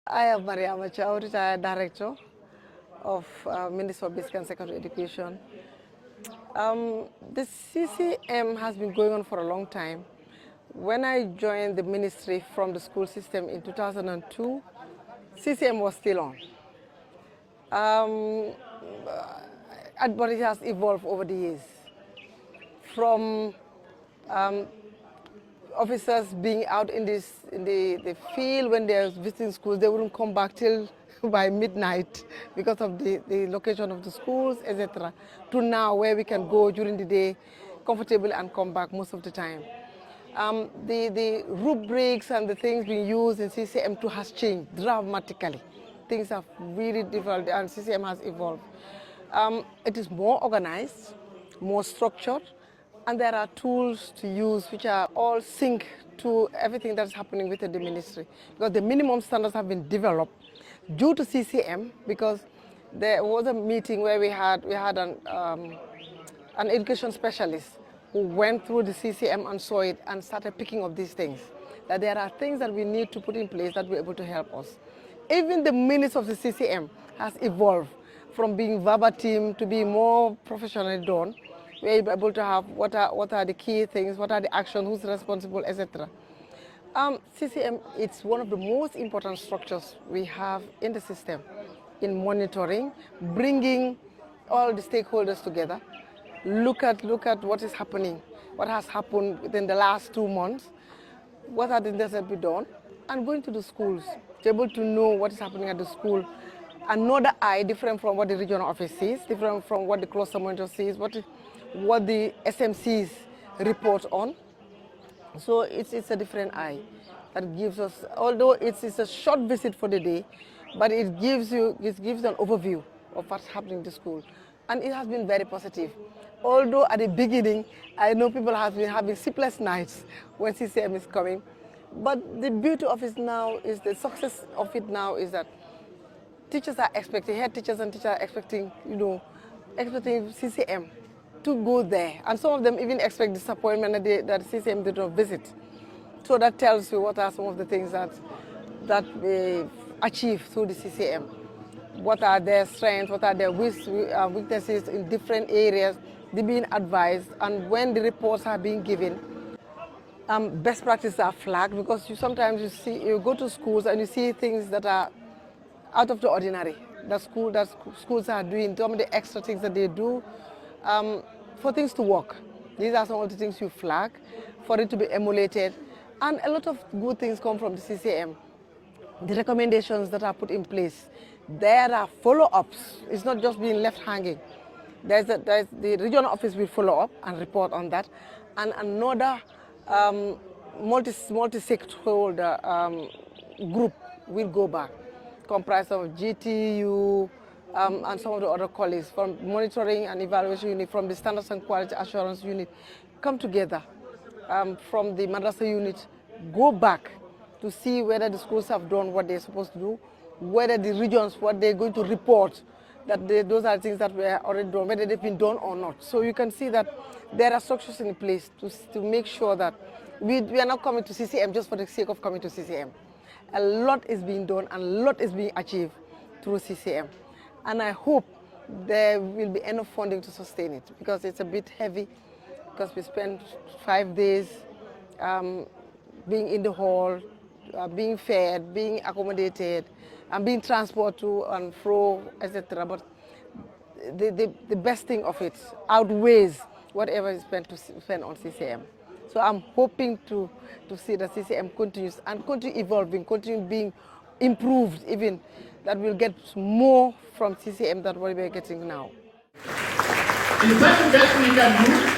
I am Mariama Chow, retired director of Ministry of Basic and Secondary Education. The CCM has been going on for a long time. When I joined the ministry from the school system in 2002, CCM was still on. But it has evolved over the years. From officers being out in the field when they're visiting schools, they wouldn't come back till by midnight because of the location of the schools, etc. To now where we can go during the day comfortably and come back most of the time. The rubrics and the things being used in CCM2 has changed dramatically. Things have really developed and CCM has evolved. It is more organized, more structured, and there are tools to use which are all sync to everything that's happening within the ministry. Because the minimum standards have been developed due to CCM, because there was a meeting where we had an education specialist who went through the CCM and saw it and started picking up these things. That there are things that we need to put in place that will be able to help us. Even the minutes of the CCM has evolved from being verbatim to being more professionally done. We're able to have what are the key things, what are the actions, who's responsible, etc. CCM, it's one of the most important structures we have in the system in monitoring, bringing all the stakeholders together, look at what is happening, what has happened within the last 2 months, what are the things that be done, and going to the schools, to be able to know what is happening at the school. Another eye, different from what the regional office sees, different from what the cluster monitor sees, what the SMCs report on. So it's a different eye that gives us, although it's a short visit for the day, but it gives an overview of what's happening in the school. And it has been very positive. Although at the beginning, I know people have been having sleepless nights when CCM is coming. But the beauty of it now is, the success of it now is that teachers are expecting, head teachers and teachers are expecting, expecting CCM to go there. And some of them even expect disappointment that CCM did not visit. So that tells you what are some of the things that we achieve through the CCM. What are their strengths, what are their weaknesses in different areas, they're being advised. And when the reports are being given, best practices are flagged, because sometimes you go to schools and you see things that are out of the ordinary, that schools are doing, some of the extra things that they do for things to work. These are some of the things you flag for it to be emulated. And a lot of good things come from the CCM. The recommendations that are put in place, there are follow-ups. It's not just being left hanging. The regional office will follow up and report on that. And another multi-stakeholder group will go back, comprised of GTU and some of the other colleagues from monitoring and evaluation unit, from the standards and quality assurance unit, come together from the madrasa unit, go back to see whether the schools have done what they're supposed to do, whether the regions, what they're going to report, that those are things that were already done, whether they've been done or not. So you can see that there are structures in place to make sure that we are not coming to CCM just for the sake of coming to CCM. A lot is being done and a lot is being achieved through CCM. And I hope there will be enough funding to sustain it, because it's a bit heavy, because we spend 5 days being in the hall, being fed, being accommodated, and being transported to and fro, etc. But the best thing of it outweighs whatever is spent on CCM. So I'm hoping to see that CCM continues and continue evolving, continue being improved, even that we'll get more from CCM than what we're getting now. Is that the best we can do?